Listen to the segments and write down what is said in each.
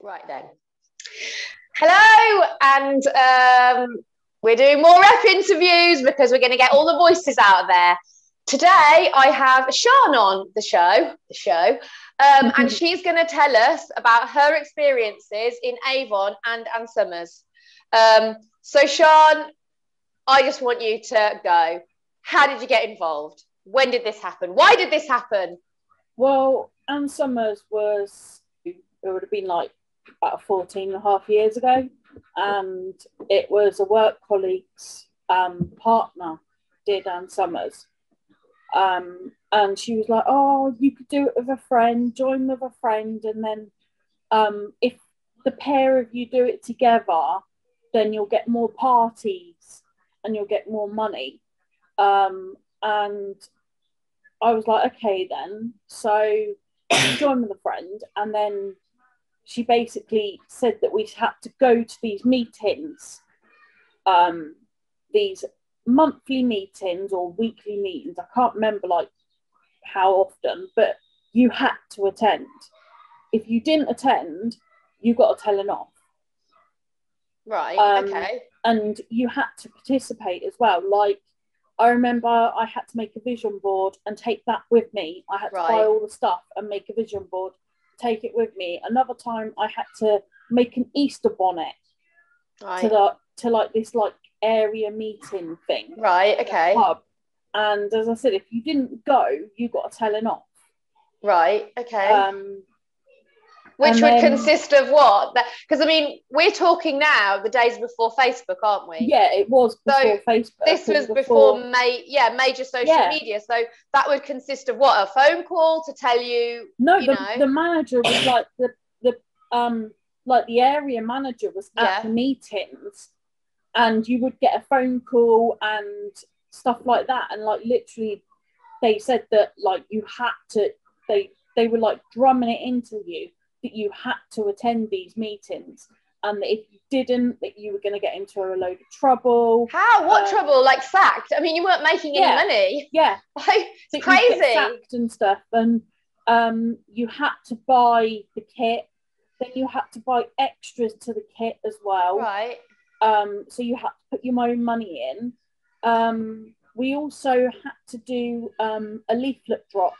Right then. Hello, and we're doing more rep interviews because we're going to get all the voices out there. Today, I have Siân on the show, and she's going to tell us about her experiences in Avon and Summers. So, Siân, I just want you to go. How did you get involved? When did this happen? Why did this happen? Well, Ann Summers it would have been like about 14 and a half years ago, and it was a work colleague's partner did Ann Summers, and she was like, oh, you could do it with a friend, join with a friend, and then if the pair of you do it together, then you'll get more parties and you'll get more money. And I was like, okay then. So joined with a friend, and then she basically said that we had to go to these meetings, these monthly meetings or weekly meetings. I can't remember like how often, but you had to attend. If you didn't attend, you got a telling off. Right, okay. And you had to participate as well. Like, I remember I had to make a vision board and take that with me. I had to buy all the stuff and make a vision board, take it with me. Another time I had to make an Easter bonnet to like this like area meeting thing. Right, okay. Pub. And as I said, if you didn't go, you got a telling off. Right, okay. Which would consist of what? Because, I mean, we're talking now the days before Facebook, aren't we? Yeah, it was before Facebook. This was before major social media. So that would consist of what? A phone call to tell you? No, the manager was like the area manager was at the meetings, and you would get a phone call and stuff like that. And like literally, they said that like you had to. They were like drumming it into you that you had to attend these meetings, and that if you didn't, that you were going to get into a load of trouble. How? What trouble? Like sacked? I mean, you weren't making any money. Yeah, it's crazy. Get sacked and stuff, and you had to buy the kit. Then you had to buy extras to the kit as well. Right. So you had to put your own money in. We also had to do a leaflet drop.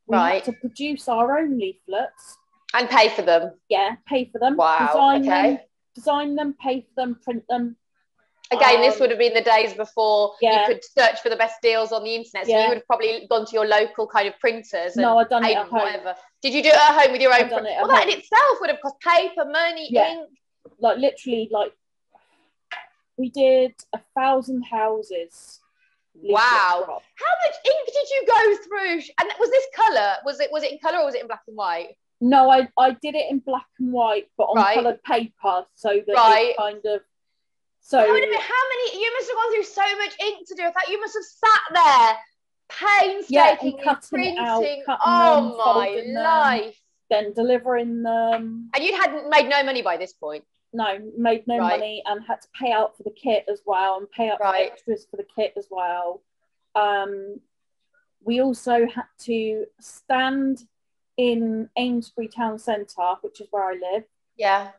We had to produce our own leaflets. And pay for them. Yeah, pay for them. Wow. Design them, pay for them, print them. Again, this would have been the days before you could search for the best deals on the internet. So you would have probably gone to your local kind of printers. And I'd done it at home. Whatever. Did you do it at home with your own? Well, that in itself would have cost paper, money, ink. Like literally, like we did 1,000 houses. Wow. How much ink did you go through? And was this colour? Was it in colour or was it in black and white? No, I did it in black and white, but on coloured paper, so that it kind of. So how many? You must have gone through so much ink to do it. You must have sat there painstakingly cutting printing. It out, oh my life! Then delivering them. And you hadn't made no money by this point. No, made no money, and had to pay out for the kit as well, and pay out for extras for the kit as well. We also had to stand in Amesbury Town Centre, which is where I live. Yeah.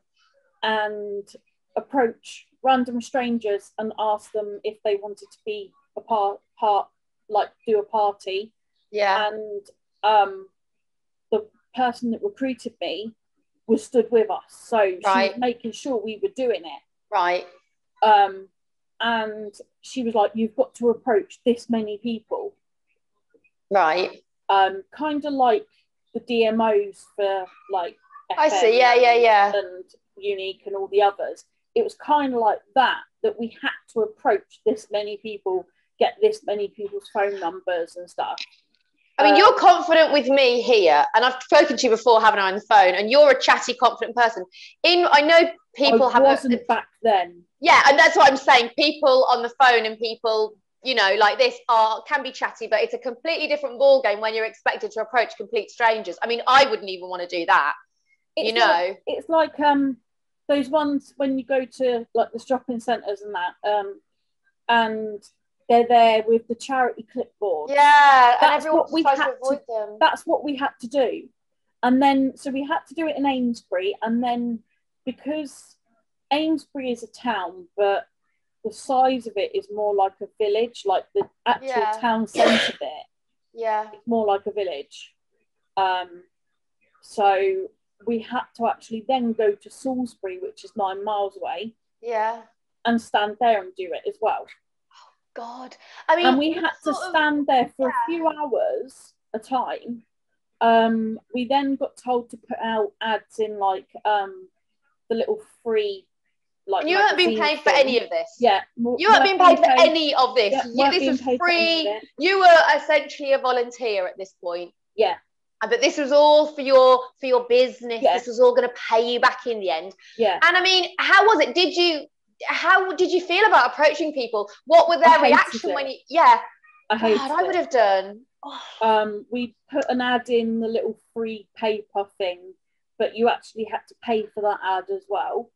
And approach random strangers and ask them if they wanted to be a part like do a party. Yeah. And the person that recruited me was stood with us, so she was making sure we were doing it. Right. And she was like, you've got to approach this many people. Right. Kind of like the DMOs for like FM I see, yeah. And Unique and all the others. It was kind of like that we had to approach this many people, get this many people's phone numbers and stuff. I mean, you're confident with me here, and I've spoken to you before, haven't I, on the phone, and you're a chatty, confident person. I know people wasn't back then. Yeah, and that's what I'm saying. People on the phone and people, you know, like this can be chatty, but it's a completely different ball game when you're expected to approach complete strangers. I mean, I wouldn't even want to do that. It's like those ones when you go to like the shopping centres and that, and they're there with the charity clipboard. Yeah, that's what we had to avoid them. That's what we had to do. And then, so we had to do it in Amesbury. And then because Amesbury is a town, but the size of it is more like a village, like the actual town centre bit. Yeah. It's more like a village. So we had to actually then go to Salisbury, which is 9 miles away. Yeah. And stand there and do it as well. God. I mean, and we had to stand there for a few hours a time. We then got told to put out ads in like the little free like. You weren't being paid for any of this. Yeah, you weren't being paid for any of this. Yeah, this is free. You were essentially a volunteer at this point. Yeah. But this was all for your business. Yeah. This was all going to pay you back in the end. Yeah. And I mean, how was it? How did you feel about approaching people? What were their reaction when you? Yeah. I would have done. We put an ad in the little free paper thing, but you actually had to pay for that ad as well.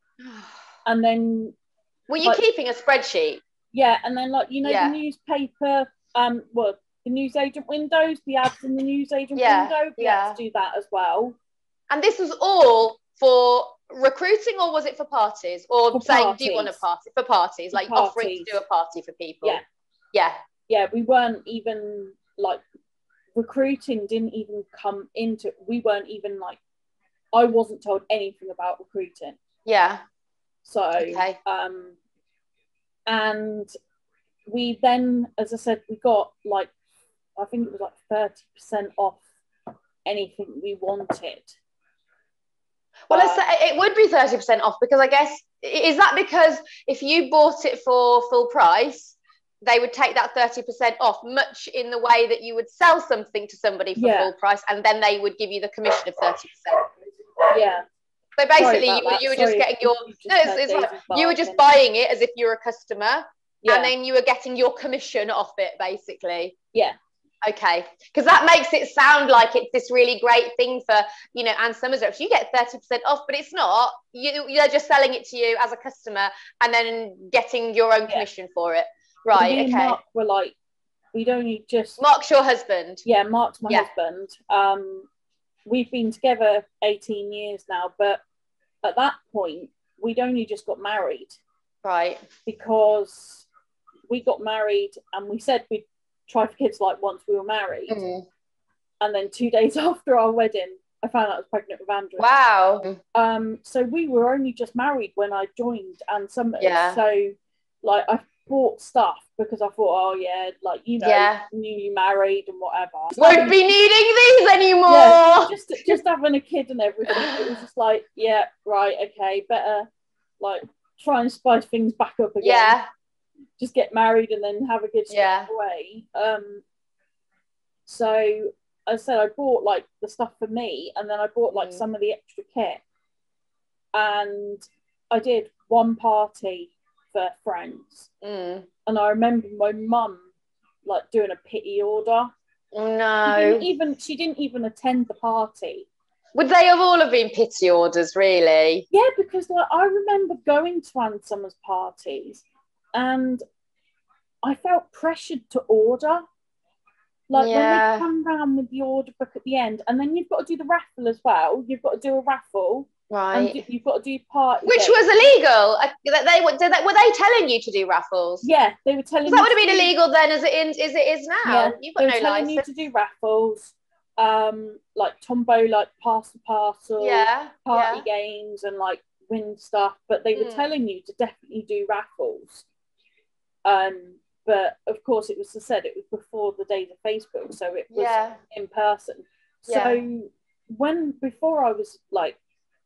And then were you keeping a spreadsheet? Yeah, and then the newspaper, the newsagent windows, the ads in the newsagent window, we had to do that as well. And this was all for recruiting, or was it for parties? Or for saying, parties. Do you want a party? For parties, like parties. Offering to do a party for people. Yeah. Yeah. Yeah, we weren't even recruiting didn't even come into, we weren't even I wasn't told anything about recruiting. Yeah. So, and we then, as I said, we got I think it was 30% off anything we wanted. Well, it would be 30% off, because I guess, is that because if you bought it for full price, they would take that 30% off, much in the way that you would sell something to somebody for full price, and then they would give you the commission of 30%. Yeah. So basically, you were just getting your... you were just buying it as if you were a customer, and then you were getting your commission off it, basically. Yeah. Okay, because that makes it sound like it's this really great thing for, Ann Summers reps. You get 30% off, but it's not. You're just selling it to you as a customer and then getting your own commission for it. Right, me and Mark were we'd only just... Mark's your husband? Yeah, Mark's my husband. We've been together 18 years now, but at that point, we'd only just got married. Right. Because we got married and we said we'd try for kids once we were married. Mm. And then 2 days after our wedding, I found out I was pregnant with Andrew. Wow. So we were only just married when I joined Ann Summers. Yeah. So I bought stuff because I thought, newly married and whatever. Won't be needing these anymore. Yeah, just having a kid and everything. It was just okay, better try and spice things back up again. Yeah. Just get married and then have a kid straight away. So I said I bought the stuff for me, and then I bought some of the extra kit, and I did one party for friends. Mm. And I remember my mum doing a pity order. No. She didn't even attend the party. Would they have all been pity orders, really? Yeah, because I remember going to Ann Summers parties and I felt pressured to order. When they come round with the order book at the end, and then you've got to do the raffle as well. You've got to do a raffle. Right. And you've got to do party. Which was illegal. Were they telling you to do raffles? Yeah, they were telling. That would have been illegal then, as it is now. Yeah, you've got no license. Telling you to do raffles, tombola, pass the parcel, party games, and win stuff. But they were telling you to definitely do raffles. But of course, it was before the days of Facebook, so it was in person. So before I was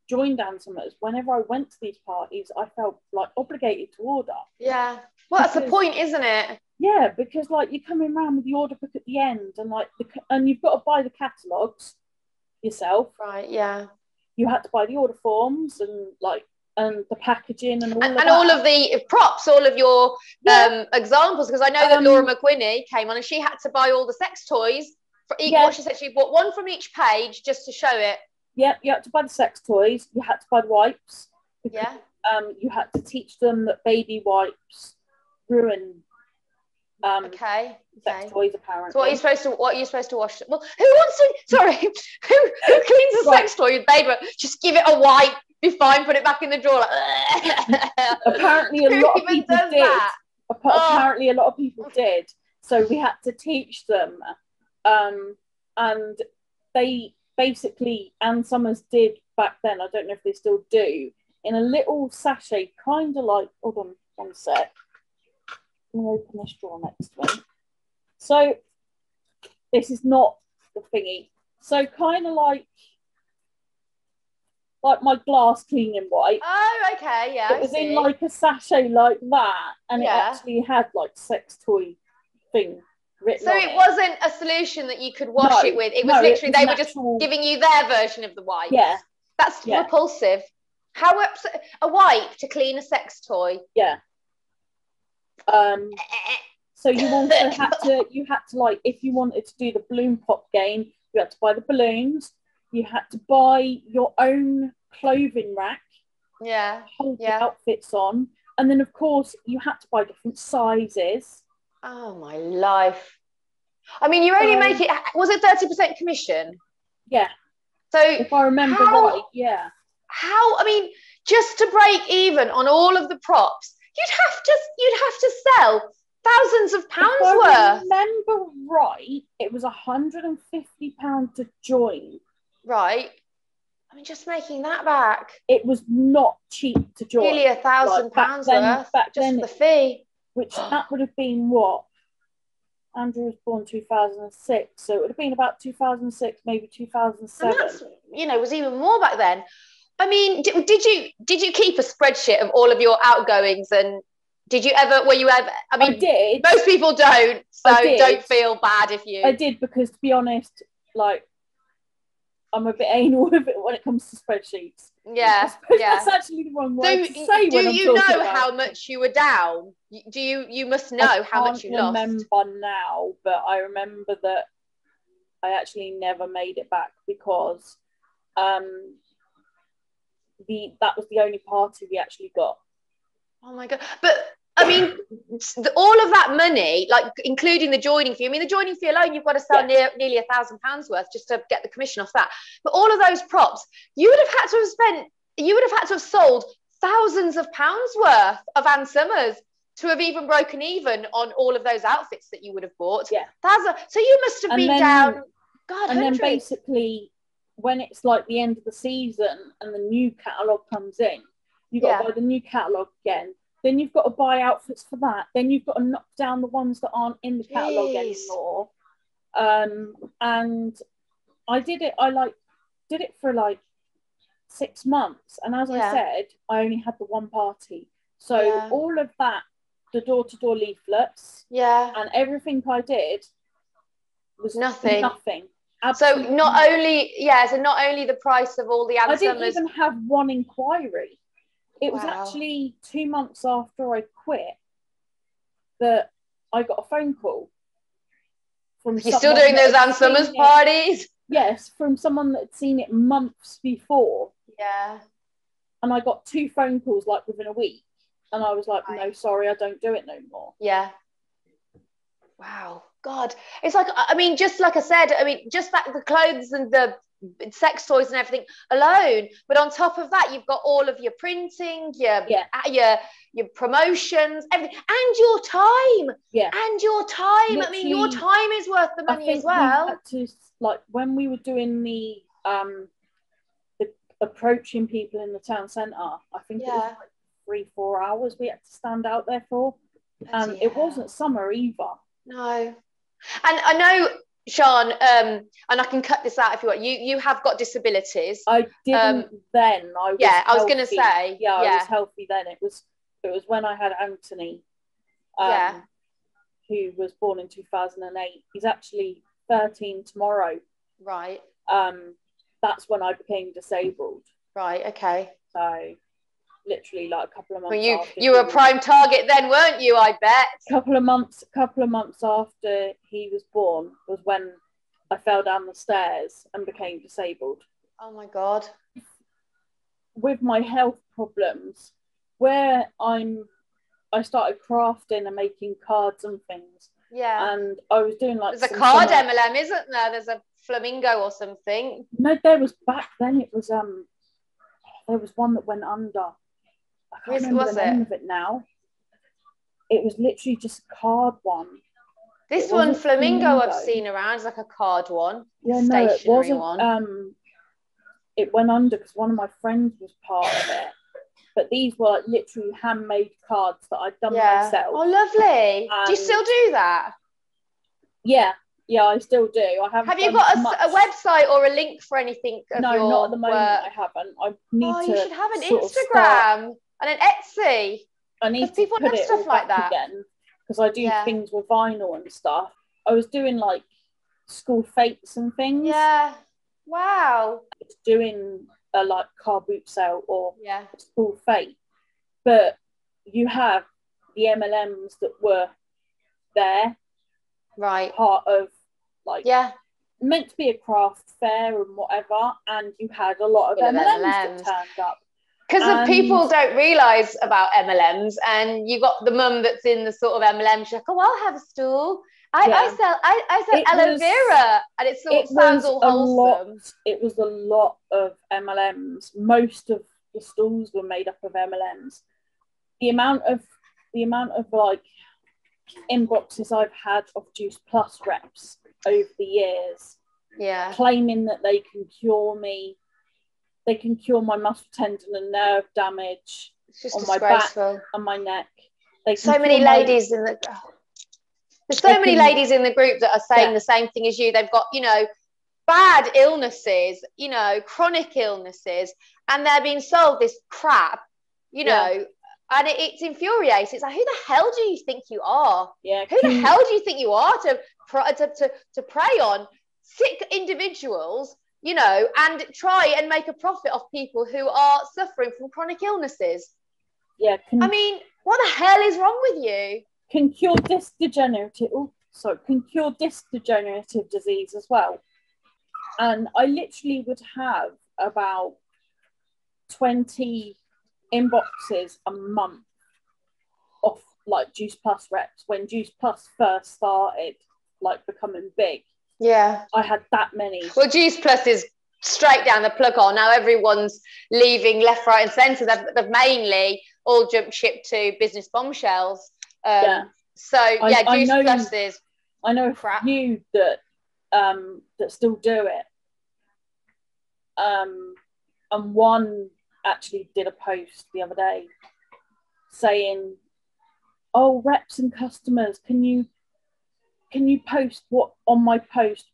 joined Ann Summers, whenever I went to these parties, I felt obligated to order. Yeah. Well, that's the point, isn't it? Yeah, because you're coming around with the order book at the end, and and you've got to buy the catalogues yourself. Right. Yeah. You had to buy the order forms and and the packaging and all of that. And all of the props, all of your examples, because I know that Laura McQuinney came on and she had to buy all the sex toys for each. What she said, she bought one from each page just to show it. Yeah, you had to buy the sex toys. You had to buy the wipes. Because, you had to teach them that baby wipes ruin Okay. Sex toys, apparently. So what are you supposed to wash? Well, who wants to? Sorry, who cleans a sex toy with baby? Just give it a wipe, be fine, put it back in the drawer. Apparently, a lot of people did. Apparently, a lot of people did. So we had to teach them, and they basically, Ann Summers did back then. I don't know if they still do. In a little sachet, kind of like. Hold on, one sec. I'm going to open this drawer next to me. So this is not the thingy. So kind of like my glass cleaning wipe. Oh, okay, yeah. It was in like a sachet like that, and it actually had like sex toy thing written on it. So it wasn't a solution that you could wash it with. It was literally they were just giving you their version of the wipe. Yeah, that's repulsive. How a wipe to clean a sex toy? Yeah. So you also had to like, if you wanted to do the balloon pop game, you had to buy the balloons. You had to buy your own clothing rack. Yeah. Hold the outfits on, and then of course you had to buy different sizes. Oh my life! I mean, you only make it. Was it 30% commission? Yeah. So if I remember right, yeah. How? I mean, just to break even on all of the props, you'd have to sell thousands of pounds worth. If I remember right, it was £150 to join. Right. I mean, just making that back. It was not cheap to join. Nearly £1,000 worth just for the fee. Which that would have been what? Andrew was born 2006, so it would have been about 2006, maybe 2007. And that's, was even more back then. I mean, did you keep a spreadsheet of all of your outgoings, and were you ever, I mean, I did. Most people don't, so don't feel bad if you. I did, because to be honest, like, I'm a bit anal with it when it comes to spreadsheets. Yeah, That's actually the wrong word to say. Do you know how much you were down? You must know how much you lost. I can't remember now, but I remember that I actually never made it back because that was the only party we actually got. Oh my god! But I mean, all of that money, like including the joining fee. I mean, the joining fee alone, you've got to sell nearly £1,000 worth just to get the commission off that. But all of those props, you would have had to have sold thousands of pounds worth of Ann Summers to have even broken even on all of those outfits that you would have bought. Yeah. So you must have been down. God, and then basically, when it's like the end of the season and the new catalogue comes in, you've got to buy the new catalogue again. Then you've got to buy outfits for that. Then you've got to knock down the ones that aren't in the catalogue anymore. And I did it. I did it for like 6 months. And as I said, I only had the one party. So all of that, the door-to-door leaflets, and everything I did was nothing. Absolutely. So not only the price of all the Ann Summers. I didn't even have one inquiry. It was actually 2 months after I quit that I got a phone call from. You're still doing those Ann Summers parties? Yes, from someone that had seen it months before. Yeah. And I got 2 phone calls like within a week, and I was like, no, sorry, I don't do it no more. Yeah. Wow. God, it's like, I mean, just like I said, I mean, just that the clothes and the sex toys and everything alone, but on top of that, you've got all of your printing, your promotions, everything, and your time. Yeah. And your time. Literally, I mean, your time is worth the money as well. We had to, like, when we were doing the approaching people in the town centre, I think it was like 3-4 hours we had to stand out there for. And it wasn't summer either. No. And I know, Sean, and I can cut this out if you want. You have got disabilities. I didn't then. I was going to say. Yeah, I was healthy then. It was when I had Anthony, who was born in 2008. He's actually 13 tomorrow. Right. That's when I became disabled. Right. Okay. So, literally, like a couple of months. Well, you were a prime target then, weren't you? I bet. Couple of months after he was born was when I fell down the stairs and became disabled. Oh my God. With my health problems, where I'm I started crafting and making cards and things. Yeah. And I was doing like there's a card MLM, isn't there? There's a flamingo or something. No, there was back then. It was there was one that went under. I can't remember the name of it now. It was literally just a card one. This one, flamingo, I've seen around. It's like a card one. Yeah, no, it wasn't. It went under because one of my friends was part of it. But these were like literally handmade cards that I'd done myself. Oh, lovely. Do you still do that? Yeah, I still do. I haven't. Have you got a website or a link for anything? No, not at the moment. I haven't. I need to. You should have an Instagram and an Etsy. I need to people put love it stuff like that again because I do things with vinyl and stuff. I was doing like school fates and things. Yeah. Wow. Doing a like car boot sale or school fate, but you have the MLMs that were there, right? Part of like meant to be a craft fair and whatever, and you had a lot of MLMs that turned up. Because people don't realise about MLMs, and you got the mum that's in the sort of MLM. She's like, "Oh, I'll have a stall. I sell aloe vera," and it sounds all wholesome. It was a lot of MLMs. Most of the stalls were made up of MLMs. The amount of like inboxes I've had of Juice Plus reps over the years, claiming that they can cure me. They can cure my muscle tendon and nerve damage on my back and my neck. There's so many ladies in the group that are saying the same thing as you. They've got, bad illnesses, chronic illnesses, and they're being sold this crap, and it's infuriating. It's like, who the hell do you think you are? Yeah. Who the hell do you think you are to prey on sick individuals? And try and make a profit off people who are suffering from chronic illnesses. Yeah. What the hell is wrong with you? Can cure disc degenerative disease as well. And I literally would have about 20 inboxes a month off like Juice Plus reps when Juice Plus first started like becoming big. Yeah, I had that many. Well, Juice Plus is straight down the plug hole. Now everyone's leaving left, right and centre. They've mainly all jumped ship to business bombshells. So, Juice Plus is I know crap. A few that still do it. And one actually did a post the other day saying, "Oh, reps and customers, can you post what on my post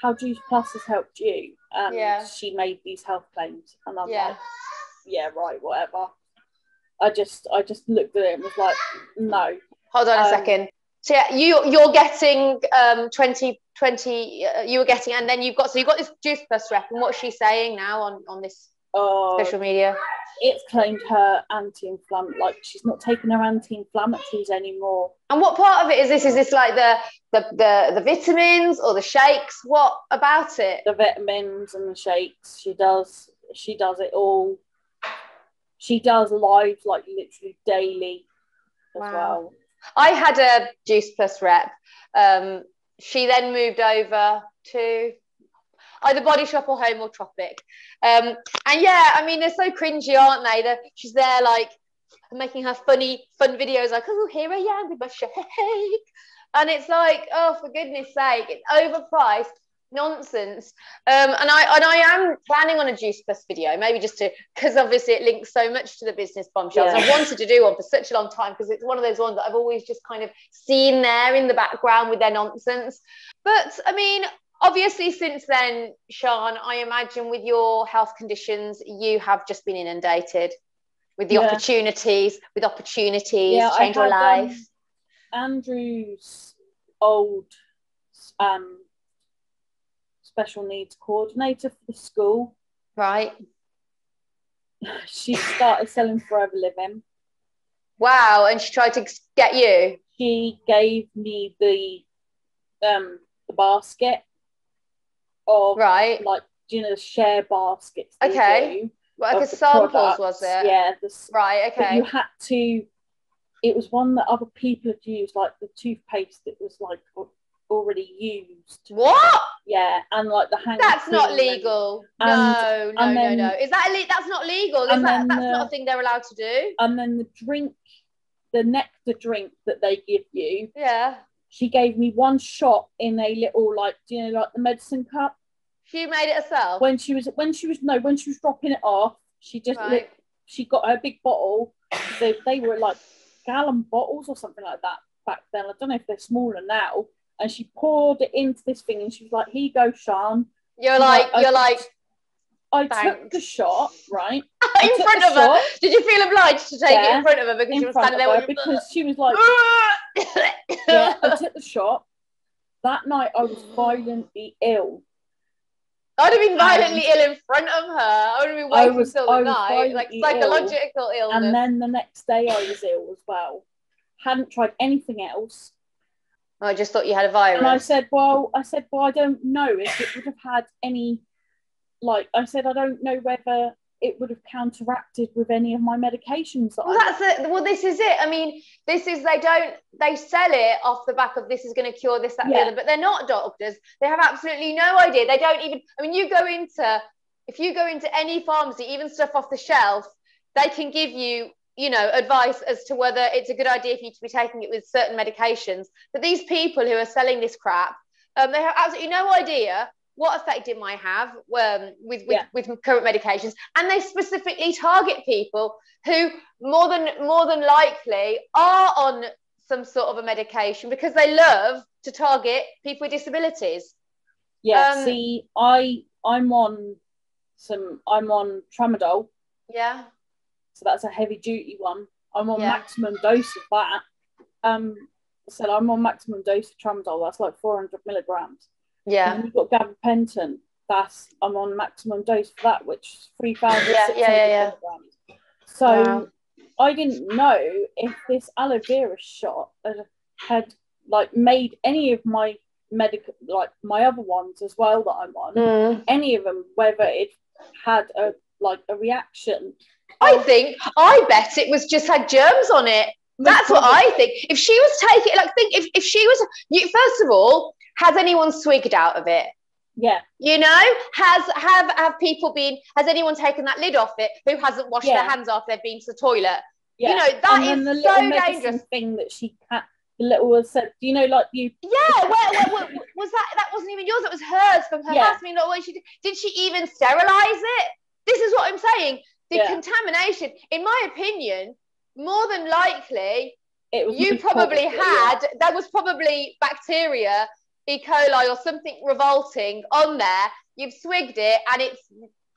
how Juice Plus has helped you?" And she made these health claims, and I'm like, yeah, right, whatever. I just looked at it and was like, no. Hold on a second. So you're getting 20 you were getting, and then you've got this Juice Plus rep, and what's she saying now on this social media? It's claimed her anti-inflammatory, like she's not taking her anti-inflammatories anymore. And what part of it is this? Is this like the vitamins or the shakes? What about it? The vitamins and the shakes. She does it all. She does lives like literally daily as well. I had a Juice Plus rep. She then moved over to either Body Shop or Home or Tropic. And they're so cringy, aren't they? She's there like making her fun videos like, "Oh, here I am with my shake." And it's like, oh, for goodness sake, it's overpriced nonsense. And I am planning on a Juice Plus video, maybe just because obviously it links so much to the business bombshells. I've wanted to do one for such a long time because it's one of those ones that I've always just kind of seen there in the background with their nonsense. But obviously since then, Sian, I imagine with your health conditions, you have just been inundated with the opportunities to change your life. Andrew's old special needs coordinator for the school. Right. She started selling Forever Living. Wow, and she tried to get you? She gave me the basket of like, share baskets. Okay. Like of a the samples, products. was it? Yeah. Right, okay. But you had to, it was one that other people had used, like the toothpaste that was like already used. What? Yeah, and like the hand That's cream not legal. and, No. Is that illegal? That's not legal. That's not a thing they're allowed to do. And then the drink, the nectar drink that they give you. Yeah. She gave me one shot in a little, like, you know, like the medicine cup. She made it herself. When she was dropping it off, she just she got her big bottle. They were like gallon bottles or something like that back then. I don't know if they're smaller now. And she poured it into this thing, and she was like, "Here you go, Sean." I took the shot, right? In front of her. Did you feel obliged to take it in front of her because she was standing there? Because she was like, yeah, I took the shot. That night, I was violently ill. I'd have been violently ill in front of her. I would have been waiting until the night, like psychological illness. And then the next day, I was ill as well. Hadn't tried anything else. I just thought you had a virus. And I said, well, I don't know if it would have had any. Like I said, I don't know whether it would have counteracted with any of my medications. This is it. I mean, they sell it off the back of this is going to cure this, that, and the other, but they're not doctors. They have absolutely no idea. They don't even, I mean, if you go into any pharmacy, even stuff off the shelf, they can give you, you know, advice as to whether it's a good idea for you to be taking it with certain medications. But these people who are selling this crap, they have absolutely no idea what effect it might have with current medications, and they specifically target people who more than likely are on some sort of a medication because they love to target people with disabilities. Yeah, see, I'm on tramadol. Yeah. So that's a heavy duty one. I'm on maximum dose of that. So I'm on maximum dose of tramadol. That's like 400 milligrams. Yeah. And then you've got gabapentin. I'm on maximum dose for that, which is 3,600 milligrams. So I didn't know if this aloe vera shot had like made any of my my other ones as well that I'm on, any of them, whether it had a reaction. I bet it was just had germs on it. That's what I think. If she was taking, if she was, first of all, has anyone swigged out of it? Yeah. You know, have people has anyone taken that lid off it who hasn't washed their hands after they've been to the toilet? Yeah. You know, that is so dangerous. Thing that she had, the little one said, you know, like you. Yeah, well, was that wasn't even yours, it was hers from her house. I mean, what did she even sterilize it? This is what I'm saying. The contamination, in my opinion, more than likely, there was probably bacteria, E. coli or something revolting on there. You've swigged it, and it's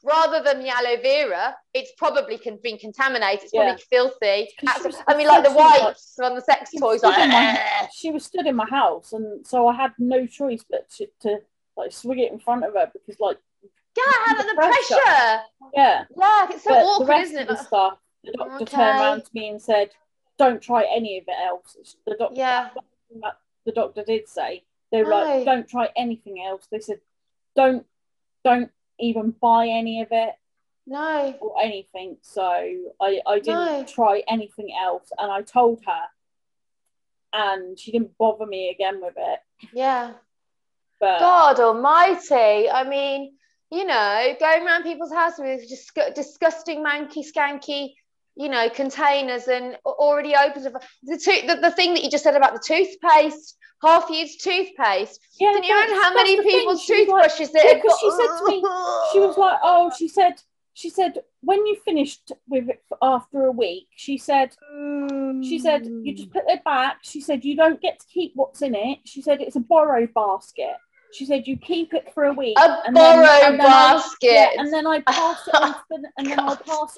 rather than the aloe vera, it's probably been contaminated. It's probably filthy. I mean, like the wipes on the sex toys. She was stood in my house, and so I had no choice but to swig it in front of her because the pressure. Yeah, it's so awkward, isn't it? The doctor turned around to me and said, "Don't try any of it else." The doctor did say, they were like, "Don't try anything else." They said, "Don't even buy any of it." No. Or anything. So I didn't try anything else, and I told her, and she didn't bother me again with it. Yeah. But God Almighty! I mean, you know, going around people's houses with just disgusting, manky, skanky, you know, containers and already opened the thing that you just said about the toothpaste, half-used toothpaste. Yeah, didn't you know how many people's toothbrushes that had got? She said to me, she was like, "Oh," she said, "when you finished with it after a week," she said, "you just put it back." She said, "You don't get to keep what's in it." She said, "It's a borrow basket." She said, "You keep it for a week." Basket. And then I pass it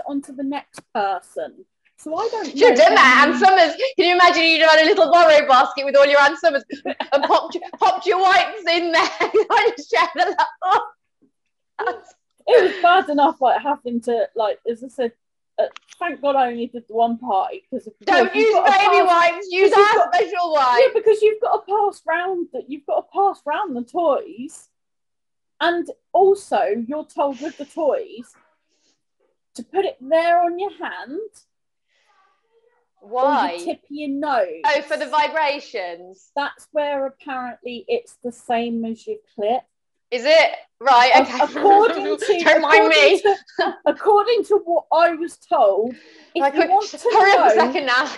on to the next person. So I don't know. Should have done that, Ann Summers. Can you imagine you'd had a little borrow basket with all your Ann Summers and popped your wipes in there? I just shared that. It was bad enough, having to, as I said, thank God I only did the one party because don't use baby wipes. Use our special wipes. Yeah, because you've got to pass round the toys, and also you're told with the toys, to put it there on your hand. Why? Or your tip of your nose. Oh, for the vibrations. That's where apparently it's the same as your clit. Is it? Right, okay. According to what I was told, if you want to hurry know, up a second now.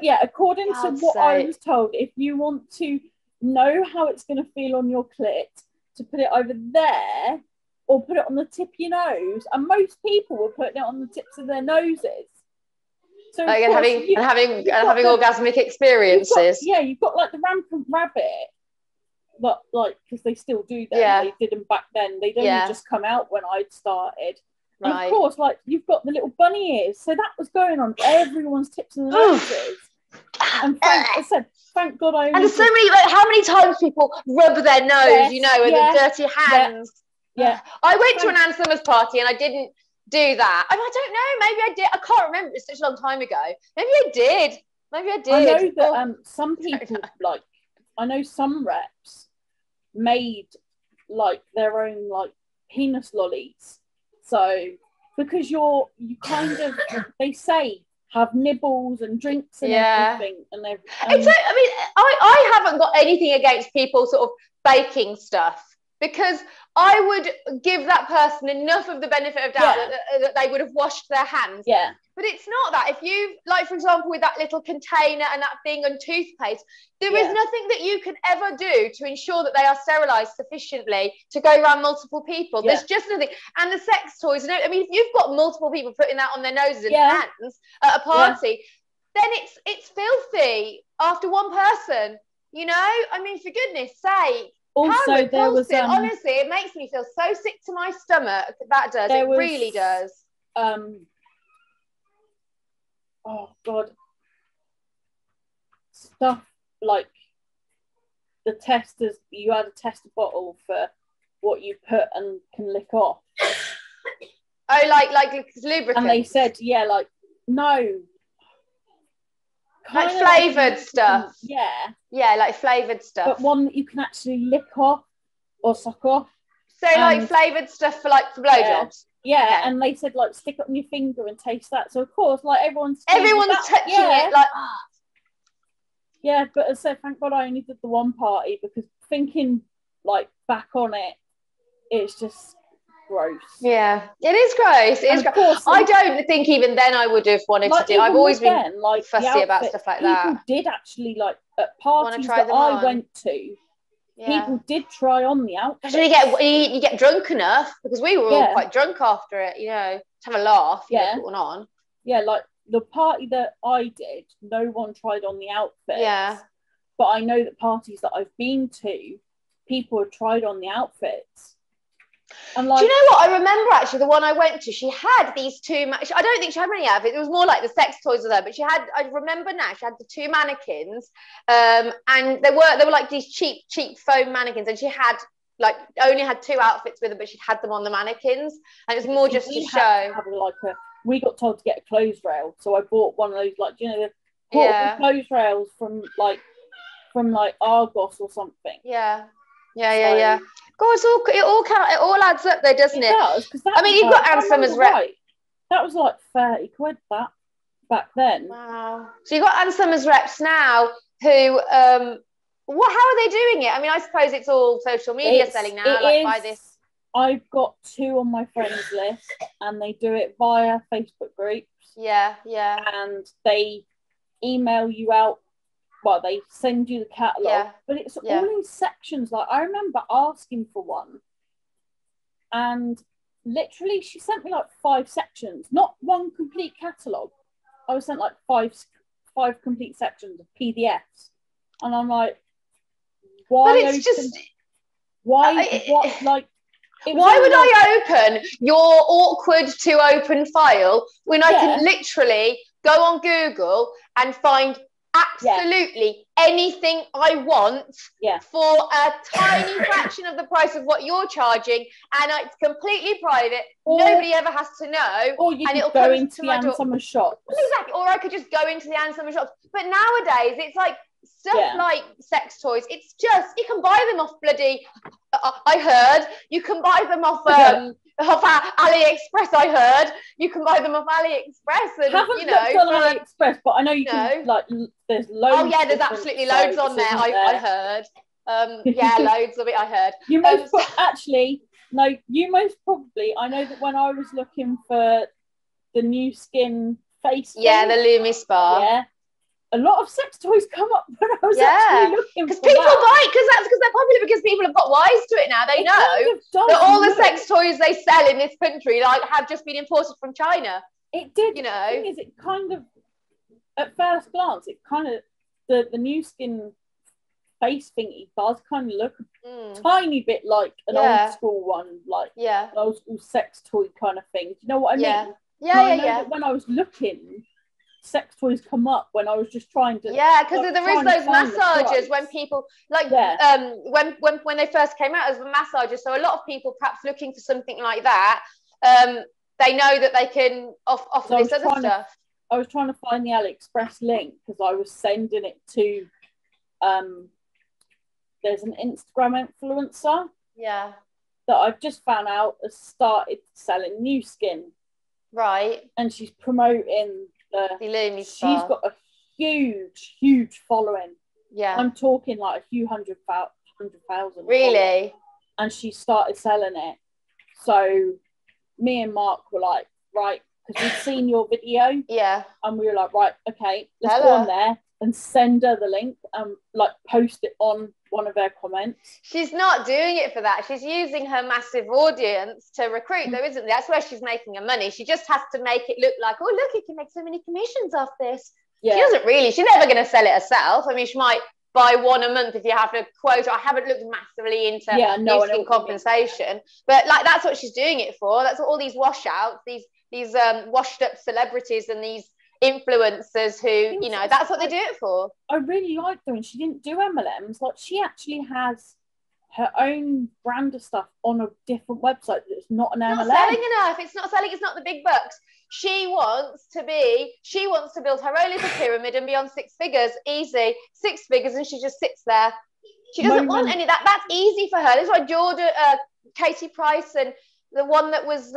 Yeah, according to what I was told, if you want to know how it's going to feel on your clit, to put it over there or put it on the tip of your nose, and most people were putting it on the tips of their noses. So like, and having orgasmic experiences. You've got like the rampant rabbit. But like, because they still do them, they did them back then. They'd only just come out when I'd started. And of course, like, you've got the little bunny ears, so that was going on everyone's tips and noses. And thank God I. And there's so many. Like, how many times people rub their nose, with their dirty hands? Yeah. I went to an Ann Summers party and I didn't do that. I don't know. Maybe I did. I can't remember. It's such a long time ago. Maybe I did. I know that some people like. I know some reps made like their own like penis lollies. So because you kind of, they say, have nibbles and drinks and everything. And I mean, I haven't got anything against people sort of baking stuff, because I would give that person enough of the benefit of doubt that they would have washed their hands. Yeah. But it's not that. If you, like, for example, with that little container and that thing and toothpaste, there is nothing that you can ever do to ensure that they are sterilised sufficiently to go around multiple people. There's just nothing. And the sex toys, I mean, if you've got multiple people putting that on their noses and hands at a party, then it's filthy after one person, I mean, for goodness sake. Also, there was honestly, it makes me feel so sick to my stomach. That does. It really does. Oh God, stuff like the testers. You had a tester bottle for what you put and can lick off. Oh, like lubricant. And they said, no. Like flavoured stuff. Yeah, like flavoured stuff. But one that you can actually lick off or suck off. So like flavoured stuff for blowjobs. Yeah, and they said like stick it on your finger and taste that. So of course, like everyone's touching it like. Yeah, but as I said, thank God I only did the one party, because thinking like back on it, it's just gross. Yeah, it is gross. It is gross. Course, I don't think even then I would have wanted to do. I've always been fussy about stuff like that. People did actually like at parties that I went to. Yeah. People did try on the outfit. You get drunk enough, because we were all quite drunk after it, to have a laugh, put one on. Yeah, like the party that I did, no one tried on the outfits. Yeah. But I know that parties that I've been to, people have tried on the outfits. And like, do you know what? I remember actually the one I went to, she had these two, I don't think she had many outfits, it was more like the sex toys with her, but I remember now, she had the two mannequins, and they were like these cheap foam mannequins, and she had only had two outfits with her, but she'd had them on the mannequins, and it was more just to show. We got told to get a clothes rail, so I bought one of those, the portable clothes rails from Argos or something. Yeah. God, it all adds up though, doesn't it? It does, because you've got Ann Summers rep. That was like 30 quid that back then. Wow. So you've got Ann Summers reps now who, how are they doing it? I mean, I suppose it's all social media selling now. Buy this. I've got two on my friends list, and they do it via Facebook groups. Yeah. And they email you out. Well, they send you the catalogue, but it's all in sections. Like, I remember asking for one, and literally she sent me like 5 sections, not one complete catalogue. I was sent like five complete sections of PDFs, and I'm like, why? But it's just why? Why would I open your awkward to open file when I can literally go on Google and find absolutely anything I want for a tiny fraction of the price of what you're charging, and it's completely private, nobody ever has to know, or you and it'll go come into the Ann Summers shop. Exactly. Or I could just go into the Ann Summers shops. But nowadays it's like stuff like sex toys, it's just, you can buy them off bloody I heard you can buy them off off AliExpress. I heard you can buy them off AliExpress, and haven't you looked know, on AliExpress, but I know you can like. There's loads. Oh yeah, there's absolutely loads on there. I heard. Yeah, loads of it. I heard. You most actually no. You most probably. I know that when I was looking for the new skin face. Yeah, the Lumi Spa. Yeah. A lot of sex toys come up when I was actually looking. Because people buy it because they're popular, because people have got wise to it now. They know that all the sex toys they sell in this country have just been imported from China. It did. You know, the thing is, it kind of, at first glance, it kind of the new skin face thingy does kind of look a tiny bit like an old school one, like an old school sex toy kind of thing. Do you know what I mean? Yeah. When I was looking, sex toys come up when I was just trying to because there is those massagers when people when they first came out as a massager, so a lot of people perhaps looking for something like that, they know that they can offer this other stuff. I was trying to find the AliExpress link because I was sending it to there's an Instagram influencer that I've just found out has started selling new skin, and she's promoting the Lumi Spa. She's got a huge following. I'm talking like a few hundred thousand. Really? And she started selling it. So me and Mark were like, right, because we'd seen your video. And we were like, right, okay, let's go on there and send her the link and like post it on one of her comments. She's not doing it for that. She's using her massive audience to recruit, though, isn't it? That's where she's making her money. She just has to make it look like, oh, look, you can make so many commissions off this. She doesn't really. She's never going to sell it herself. I mean, she might buy one a month if you have to quote. I haven't looked massively into new skin compensation, but like that's what she's doing it for. That's what all these washouts, these washed up celebrities and these influencers who, you know, that's what they do it for. I really liked her, and she didn't do MLMs. Like, she actually has her own brand of stuff on a different website that's not an MLM. Not selling enough. It's not selling. It's not the big bucks. She wants to build her own little pyramid and be on 6 figures, easy 6 figures, and she just sits there. She doesn't want any of that. That's easy for her. That's why Jordan, Katie Price, and the one that was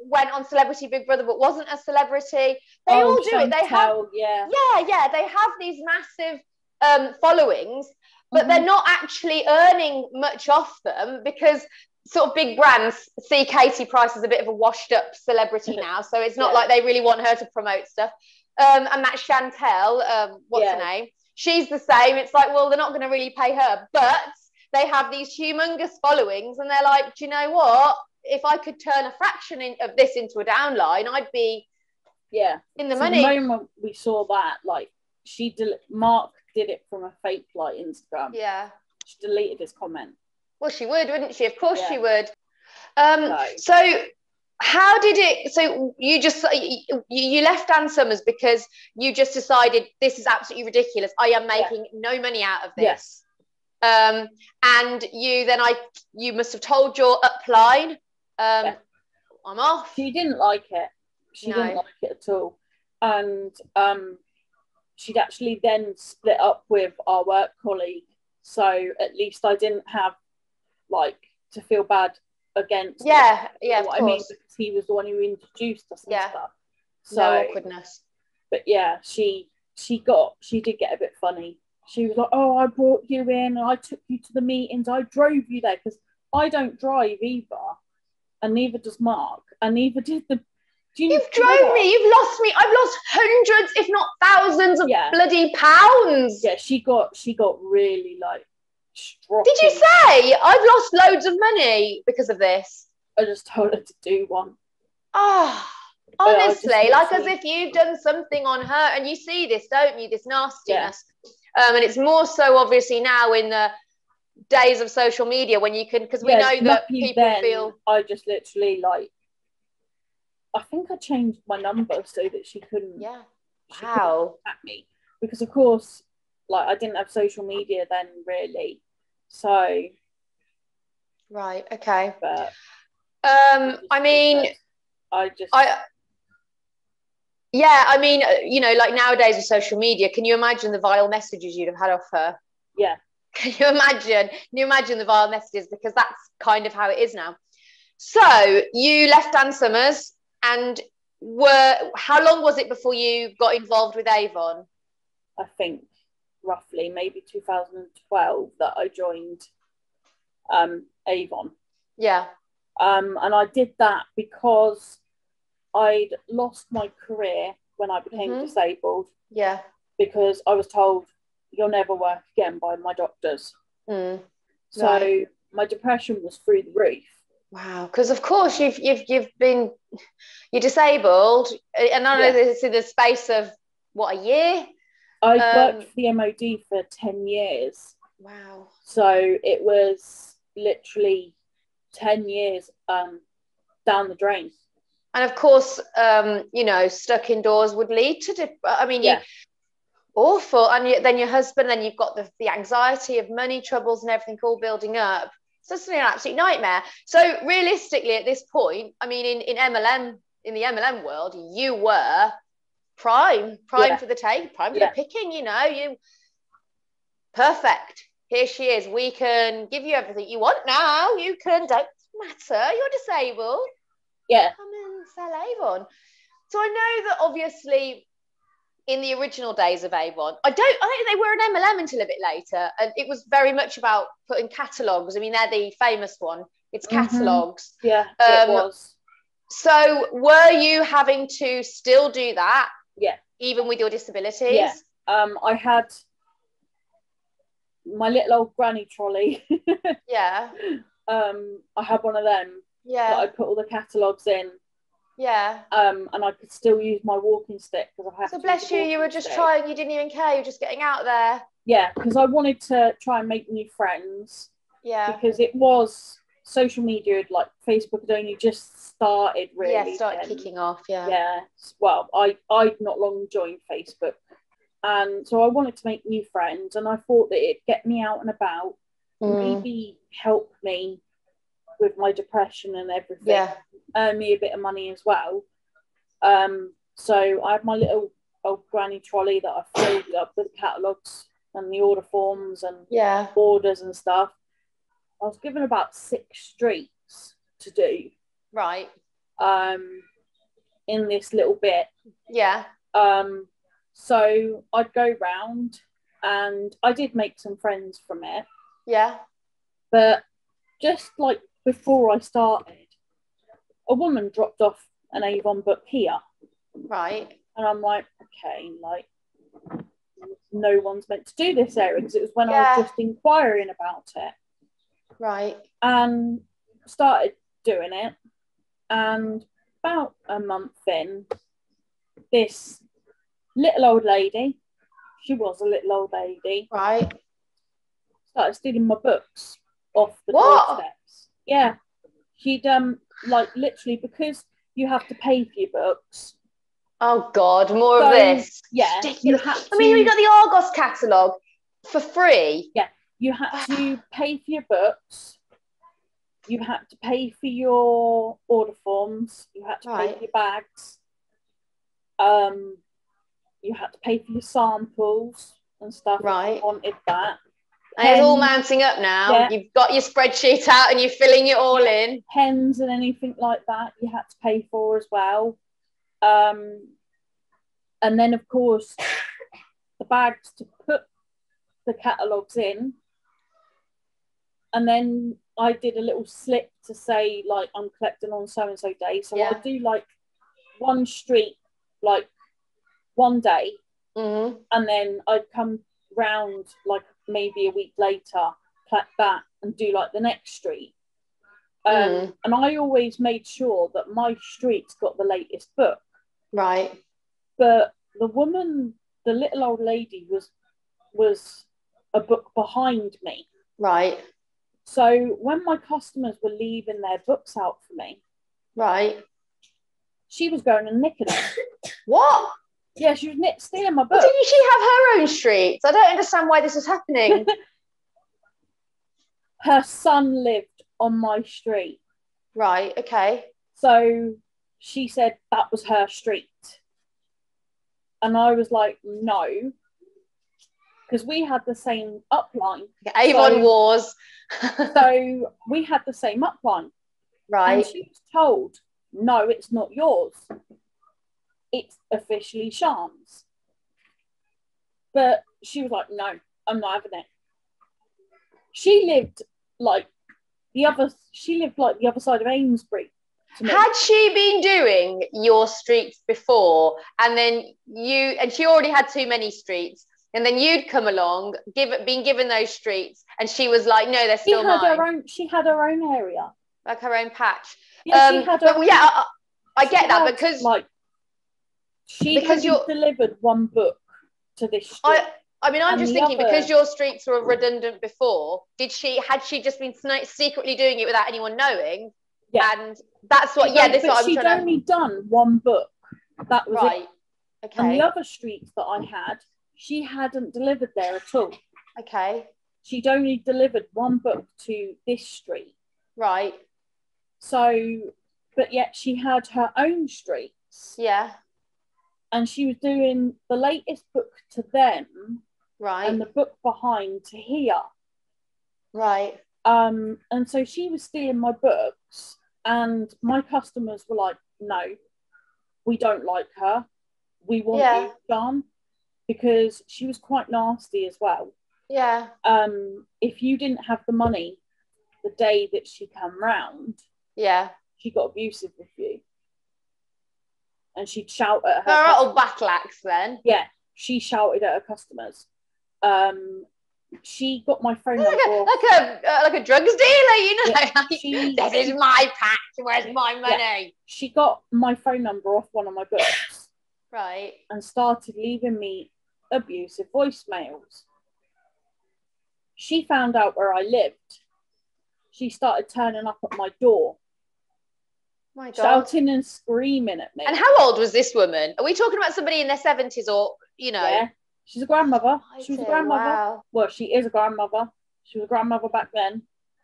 went on Celebrity Big Brother but wasn't a celebrity. They all do it. They have they have these massive followings, but they're not actually earning much off them because sort of big brands see Katie Price as a bit of a washed up celebrity now, so it's not like they really want her to promote stuff. And that Chantel, what's her name? She's the same. It's like, well, they're not going to really pay her, but they have these humongous followings, and they're like, do you know what? If I could turn a fraction of this into a downline, I'd be in the money. The moment we saw that, like, Mark did it from a fake like Instagram. She deleted his comment. Well, she would, wouldn't she? Of course she would. So how did it? So you just you left Ann Summers because you just decided this is absolutely ridiculous. I am making no money out of this. And you must have told your upline, I'm off. She didn't like it. She didn't like it at all. And she'd actually then split up with our work colleague. So at least I didn't have like to feel bad against of course. I mean, because he was the one who introduced us and stuff. So no awkwardness. But she did get a bit funny. She was like, oh, I brought you in, I took you to the meetings, I drove you there, because I don't drive either, and neither does Mark, and neither did the... You've drove me, you've lost me, I've lost hundreds, if not thousands of bloody pounds. Yeah, she got really, like, stroppy. Did you say, I've lost loads of money because of this? I just told her to do one. Oh, honestly, like as if you've done something on her, and you see this, don't you, this nastiness. And it's more so obviously now in the days of social media when you can, because we know that people feel. I just literally like, I think I changed my number so that she couldn't. She couldn't at me, because of course, like, I didn't have social media then really, so. Right. Okay. But I mean, yeah, I mean, you know, like nowadays with social media, can you imagine the vile messages you'd have had off her? Yeah. Can you imagine? Can you imagine the vile messages? Because that's kind of how it is now. So you left Dan Summers, and how long was it before you got involved with Avon? I think roughly maybe 2012 that I joined Avon. Yeah. And I did that because I'd lost my career when I became disabled. Yeah. Because I was told you'll never work again by my doctors. So my depression was through the roof. Wow, because of course you're disabled, and I know this in the space of what, a year? I worked for the MOD for 10 years. Wow. So it was literally 10 years down the drain. And of course, stuck indoors would lead to awful. And then your husband, then you've got the anxiety of money troubles and everything all building up. So it's an absolute nightmare. So realistically, at this point, I mean, in MLM, in the MLM world, you were prime for the take, prime for the picking. You perfect. Here she is. We can give you everything you want now. You can, don't matter. You're disabled. Yeah. Come and sell Avon. So I know that obviously in the original days of Avon, I don't think they were an MLM until a bit later, and it was very much about putting catalogues. I mean, they're the famous one. It's catalogues. Yeah, it was. So were you having to still do that? Yeah. Even with your disabilities? Yeah. I had my little old granny trolley. Yeah. I had one of them. Yeah. That I put all the catalogues in. Yeah. And I could still use my walking stick because I had. So bless you, you were just trying. You didn't even care. You're just getting out there. Yeah, because I wanted to try and make new friends. Yeah. Because it was social media, like Facebook had only just started really. Yeah, started kicking off. Yeah. Yeah. Well, I'd not long joined Facebook, and so I wanted to make new friends, and I thought that it'd get me out and about, maybe help me with my depression and everything. Yeah. Earn me a bit of money as well. So I had my little old granny trolley that I filled up with catalogues and the order forms and orders and stuff. I was given about 6 streets to do. Right. In this little bit. Yeah. So I'd go round, and I did make some friends from it. Yeah. But just like before I started, a woman dropped off an Avon book here. Right. And I'm like, okay, like, no one's meant to do this area, because it was when I was just inquiring about it. Right. And started doing it. And about a month in, this little old lady, she was a little old lady. Right. Started stealing my books off the doorsteps. Yeah. She'd, like, literally, because you have to pay for your books. Oh, God, more of this. Yeah. You had to, we got the Argos catalogue for free. Yeah. You had to pay for your books. You had to pay for your order forms. You had to pay for your bags. You had to pay for your samples and stuff. Right. If you wanted that. And it's all mounting up now. Yeah. You've got your spreadsheet out and you're filling it all in. Pens and anything like that you had to pay for as well. And then, of course, the bags to put the catalogues in. And then I did a little slip to say, like, I'm collecting on so-and-so day. So I'd do, like, one street, like, one day. Mm-hmm. And then I'd come round, like, maybe a week later, collect that and do, like, the next street. And I always made sure that my street's got the latest book. Right. But the woman, the little old lady, was a book behind me. Right. So when my customers were leaving their books out for me, right, she was going and nicking them. What? Yeah, she was stealing my book. Well, didn't she have her own streets? I don't understand why this is happening. Her son lived on my street. Right, okay. So she said that was her street. And I was like, no. Because we had the same upline. Avon Wars. So we had the same upline. Right. And she was told, no, it's not yours. It's officially Sean's. But she was like, no, I'm not having it. She lived like the other side of Amesbury. Had she been doing your streets before, and then she already had too many streets, and then you'd come along, been given those streets, and she was like, no, they're still mine. She had her own area, like her own patch. Yeah, she had. I get that because you delivered one book to this street. I'm just thinking, because your streets were redundant before, had she just been secretly doing it without anyone knowing? Yeah. And that's what, she'd only done one book. That was right. It. Okay. And the other streets that I had, she hadn't delivered there at all. Okay. She'd only delivered one book to this street. Right. So, but yet she had her own streets. Yeah. And she was doing the latest book to them. Right. And the book behind to here. Right. And so she was stealing my books, and my customers were like, no, we don't like her. We want you done, because she was quite nasty as well. Yeah. If you didn't have the money the day that she came round, she got abusive with you. And she'd shout at her. Her little battle-axe then. Yeah, she shouted at her customers. She got my phone number like a drugs dealer, you know. This is my patch. Where's my money? Yeah. She got my phone number off one of my books, right, and started leaving me abusive voicemails. She found out where I lived. She started turning up at my door, my God, shouting and screaming at me. And how old was this woman? Are we talking about somebody in their 70s, or you know? Yeah. She's a grandmother. She was a grandmother. Wow. Well, she is a grandmother. She was a grandmother back then.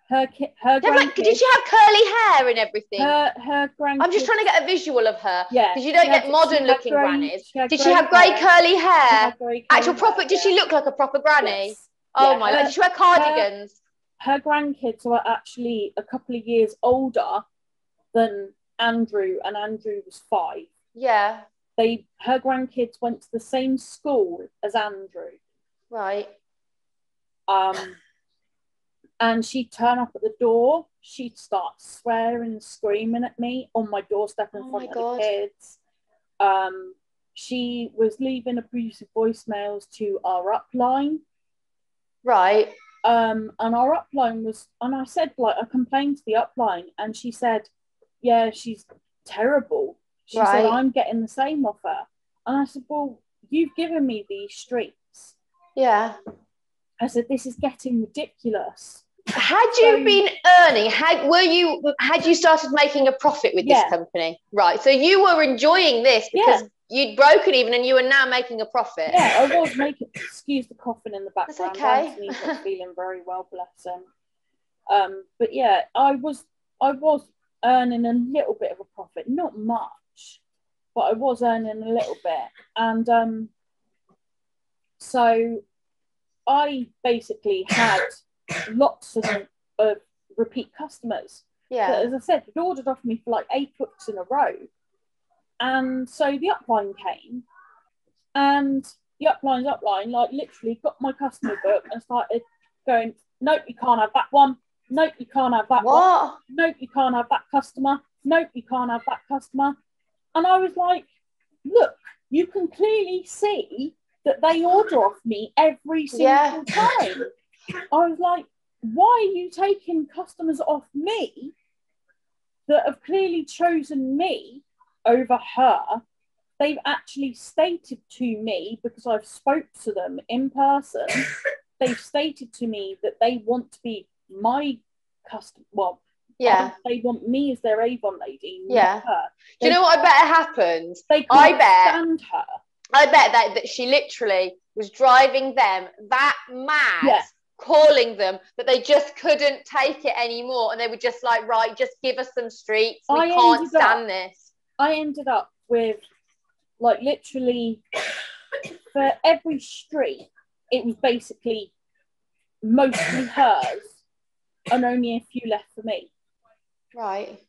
Her grandkids. Did she have curly hair and everything? Her grandkids. I'm just trying to get a visual of her. Yeah. Because you don't get modern-looking grannies. Did she have grey curly hair? Actual proper? Did she look like a proper granny? Yes. Oh my God! Did she wear cardigans? Her grandkids were actually a couple of years older than Andrew, and Andrew was 5. Yeah. Her grandkids went to the same school as Andrew. Right. And she'd turn up at the door. She'd start swearing and screaming at me on my doorstep in front of the kids. She was leaving abusive voicemails to our upline. Right. And our upline was, and I said, I complained to the upline, and she said, yeah, she's terrible. She said, I'm getting the same off her. And I said, well, you've given me these streets. Yeah. I said, this is getting ridiculous. Had you been earning, had you started making a profit with this company? Right. So you were enjoying this because you'd broken even and you were now making a profit. Yeah, I was making, excuse the coughing in the background. That's okay. Anthony's not feeling very well, bless him. But yeah, I was earning a little bit of a profit, not much. But I was earning a little bit. And so I basically had lots of repeat customers. Yeah. But as I said, they'd ordered off me for 8 books in a row. And so the upline came, and the upline literally got my customer book and started going, nope, you can't have that one. Nope, you can't have that one. Nope, you can't have that customer. Nope, you can't have that customer. And I was like, look, you can clearly see that they order off me every single time. I was like, why are you taking customers off me that have clearly chosen me over her? They've actually stated to me, because I've spoke to them in person, they've stated to me that they want to be my customer. Well, they want me as their Avon lady. Yeah. Do you know what I bet happens? I bet stand her. I bet that she literally was driving them that mad, calling them, that they just couldn't take it anymore, and they were just like, right, just give us some streets. We can't stand this. I ended up with literally for every street, it was basically mostly hers and only a few left for me. Right.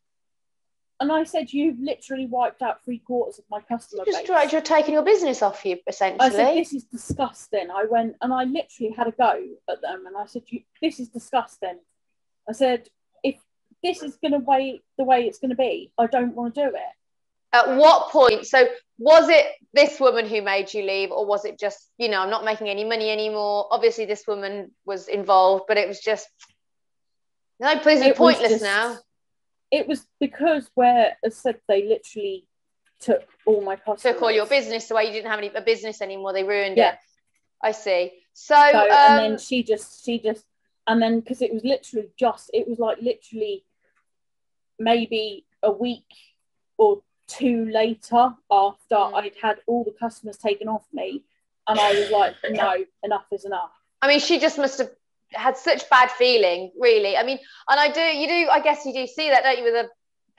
And I said, you've literally wiped out 3/4 of my customer base. Just right, you're taking your business off you, essentially. I said, this is disgusting. I went and I literally had a go at them, and I said, this is disgusting. I said, if this is going to be the way it's going to be, I don't want to do it. At what point? So was it this woman who made you leave, or was it just, you know, I'm not making any money anymore? Obviously, this woman was involved, but it was just, no, please, it's pointless now. It was because, where, as I said, they literally took all my customers. Took all your business away. You didn't have a business anymore. They ruined it. I see. So and then she just, and then because it was literally literally maybe a week or two later after I'd had all the customers taken off me, and I was like, no, enough is enough. I mean, she just must have had such bad feeling, really. I mean, and I guess you do see that, don't you, with the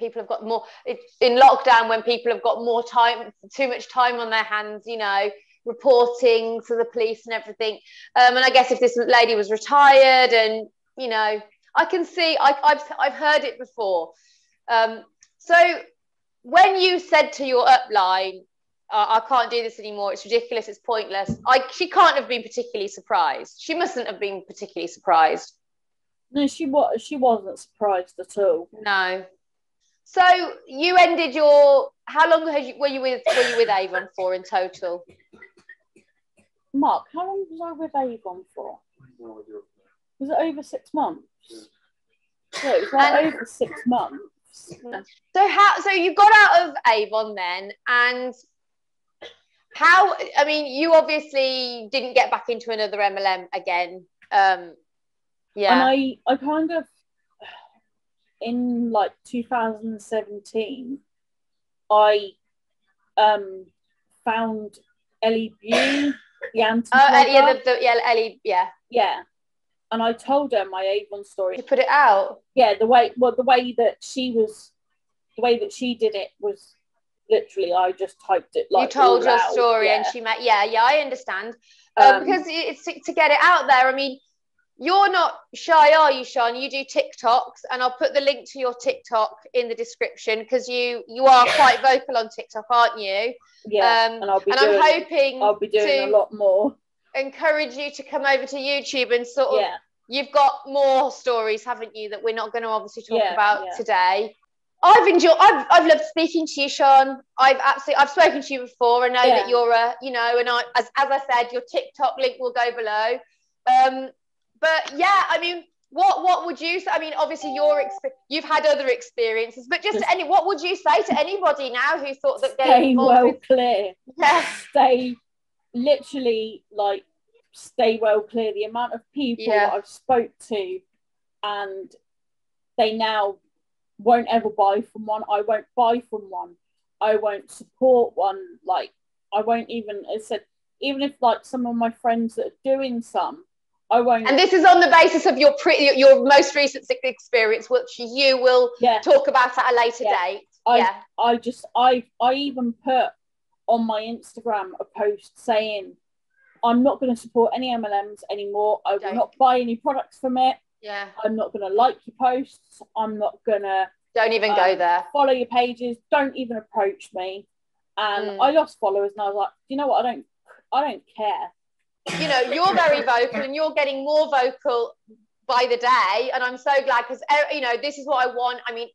people have got more in lockdown, when people have got more time, too much time on their hands, you know, reporting to the police and everything. And I guess if this lady was retired, and, you know, I can see, I've heard it before. So when you said to your upline, I can't do this anymore, it's ridiculous, it's pointless, she can't have been particularly surprised. She mustn't have been particularly surprised. No, she wasn't surprised at all. No. So you ended your, how long were you with Avon for in total? Mark, how long was I with Avon for? Was it over 6 months? Yeah, it was like over 6 months. So you got out of Avon then, and how, I mean, you obviously didn't get back into another MLM again. And I kind of, in like 2017, I found Ellie Bew, the anti-blogger. Yeah. And I told her my Avon story. You put it out? Yeah, the way that she did it was literally, I just typed it like, you told your out. story, and she met, I understand. Because it's to get it out there. I mean, you're not shy, are you, Sean? You do TikToks, and I'll put the link to your TikTok in the description, because you are quite vocal on TikTok, aren't you? Yeah, I'm hoping I'll be doing a lot more. Encourage you to come over to YouTube and sort of, you've got more stories, haven't you, that we're not going to obviously talk about today. I've loved speaking to you, Sean. I've spoken to you before. I know that you're and as I said, your TikTok link will go below. But yeah, I mean, what would you say? I mean, obviously you've had other experiences, but just what would you say to anybody now who thought that getting involved clear? Yeah. Stay well clear. The amount of people that I've spoke to, and they now won't ever buy from one. I won't buy from one. I won't support one. Like, I won't even, as I said, even if like some of my friends that are doing some, I won't. And this is on the basis of your most recent experience, which you will talk about at a later date. I even put on my Instagram a post saying, I'm not going to support any MLMs anymore. I will not buy any products from it. Yeah. I'm not going to like your posts. I'm not going to. Don't even go there. Follow your pages. Don't even approach me. And I lost followers, and I was like, you know what? I don't care. You know, you're very vocal, and you're getting more vocal by the day, and I'm so glad, because you know, this is what I want. I mean,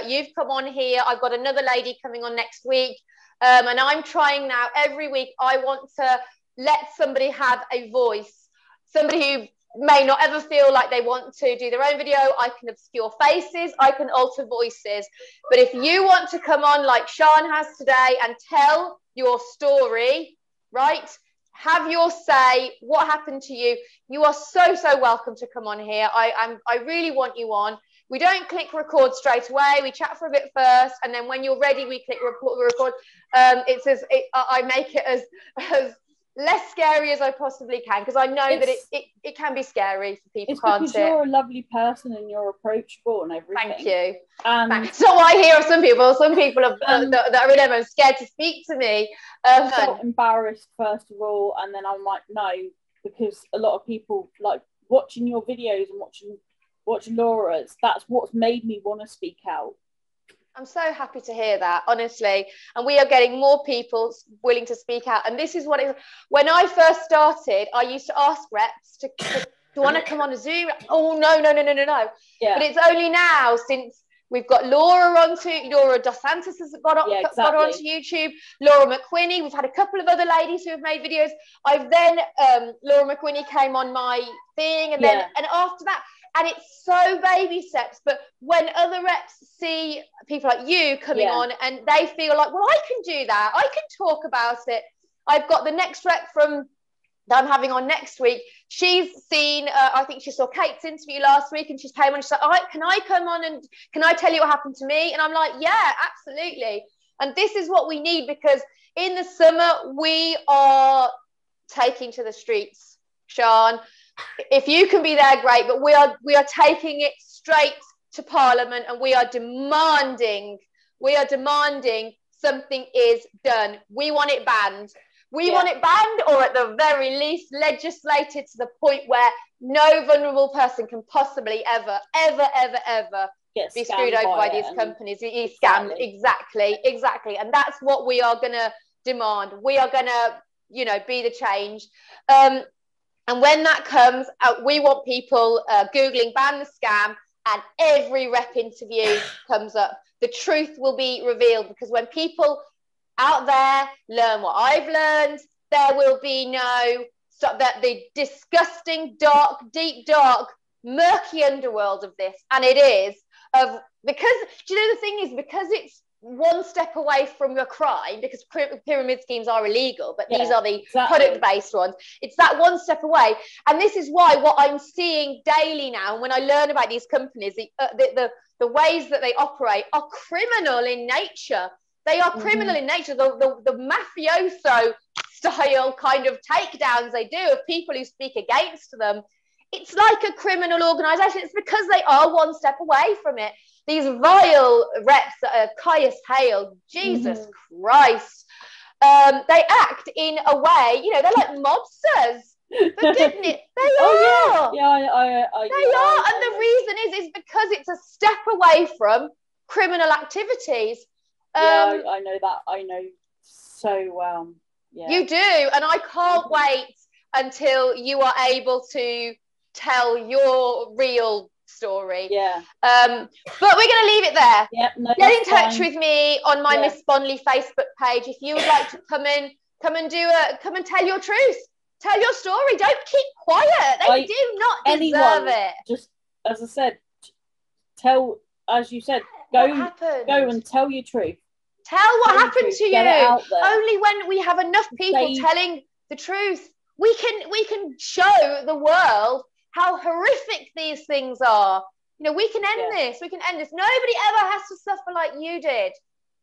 you've come on here. I've got another lady coming on next week, and I'm trying now every week. I want to let somebody have a voice, somebody who may not ever feel like they want to do their own video. I can obscure faces, I can alter voices, but if you want to come on like Sean has today and tell your story, right, have your say, what happened to you, you are so welcome to come on here. I really want you on. We don't click record straight away. We chat for a bit first, and then when you're ready, we click record. I make it as less scary as I possibly can, because I know that it can be scary for people, can't it? It's because you're a lovely person and you're approachable and everything. Thank you. Thanks. So I hear of some people that are in them scared to speak to me. I felt embarrassed, first of all, and then I'm like, no, because a lot of people, like, watching your videos and watching Laura's, that's what's made me want to speak out. I'm so happy to hear that, honestly. And we are getting more people willing to speak out. And this is what it, when I first started, I used to ask reps to want to come on a Zoom. Oh, no. Yeah. But it's only now, since we've got Laura Dos Santos has got onto YouTube, Laura McQuinney. We've had a couple of other ladies who have made videos. I've then, Laura McQuinney came on my thing. And then, and after that, and it's so baby steps, but when other reps see people like you coming on and they feel like, well, I can do that, I can talk about it. I've got the next rep that I'm having on next week. She's seen, I think she saw Kate's interview last week, and she's came on and she's like, all right, can I come on and can I tell you what happened to me? And I'm like, yeah, absolutely. And this is what we need, because in the summer, we are taking to the streets, Siân. If you can be there, great, but we are taking it straight to Parliament, and we are demanding something is done. We want it banned. We want it banned, or at the very least legislated to the point where no vulnerable person can possibly ever be screwed over by these companies. He's scammed. Exactly. And that's what we are going to demand. We are going to, be the change. And when that comes out, we want people Googling ban the scam, and every rep interview comes up. The truth will be revealed, because when people out there learn what I've learned, there will be the disgusting, dark, deep, dark, murky underworld of this. And it is because, do you know, the thing is, because it's one step away from a crime, because pyramid schemes are illegal, but these are the product-based ones. It's that one step away. And this is why what I'm seeing daily now, when I learn about these companies, the ways that they operate are criminal in nature. They are criminal in nature. The mafioso style kind of takedowns they do of people who speak against them. It's like a criminal organisation. It's because they are one step away from it. These vile reps that are Caius Hale, Jesus Christ, they act in a way, they're like mobsters. For goodness, they are. They are. And the reason is because it's a step away from criminal activities. I know that. I know so well. Yeah. You do, and I can't wait until you are able to tell your real story. But we're going to leave it there. Get in touch with me on my Miss Bonley Facebook page if you would like to come and tell your truth, tell your story. Don't keep quiet. They do not deserve it. Just as I said, as you said, go and tell your truth. Tell what happened to you. Only when we have enough people telling the truth, we can show the world how horrific these things are. We can end this. We can end this. Nobody ever has to suffer like you did.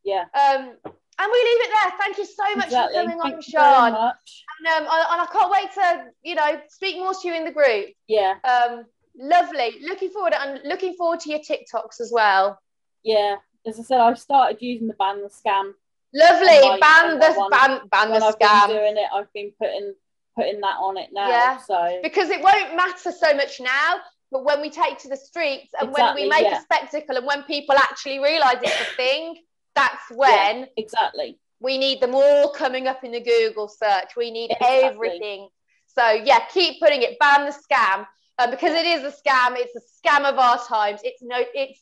And we leave it there. Thank you so much for coming on, Siân. And I can't wait to, speak more to you in the group. Lovely. Looking forward to your TikToks as well. As I said, I've started using the ban the scam. Lovely. Ban the scam. I've been doing it, I've been putting that on it now. So because it won't matter so much now, but when we take to the streets and when we make a spectacle and when people actually realise it's a thing, that's when we need them all coming up in the Google search. We need everything. So keep putting it. Ban the scam. Because it is a scam. It's a scam of our times. It's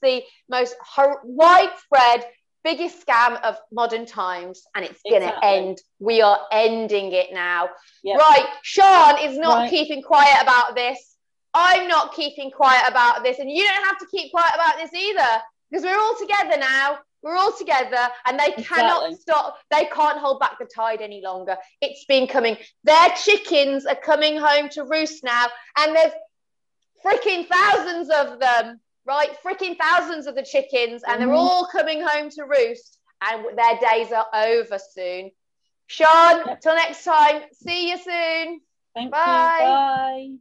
the most widespread, biggest scam of modern times, and it's going to end. We are ending it now. Right, Siân is not keeping quiet about this. I'm not keeping quiet about this, and you don't have to keep quiet about this either, because we're all together now. We're all together, and they cannot stop. They can't hold back the tide any longer. It's been coming. Their chickens are coming home to roost now, and there's freaking thousands of them, right? Freaking thousands of the chickens, and they're all coming home to roost, and their days are over soon. Siân, till next time, see you soon. Thank you. Bye. Bye.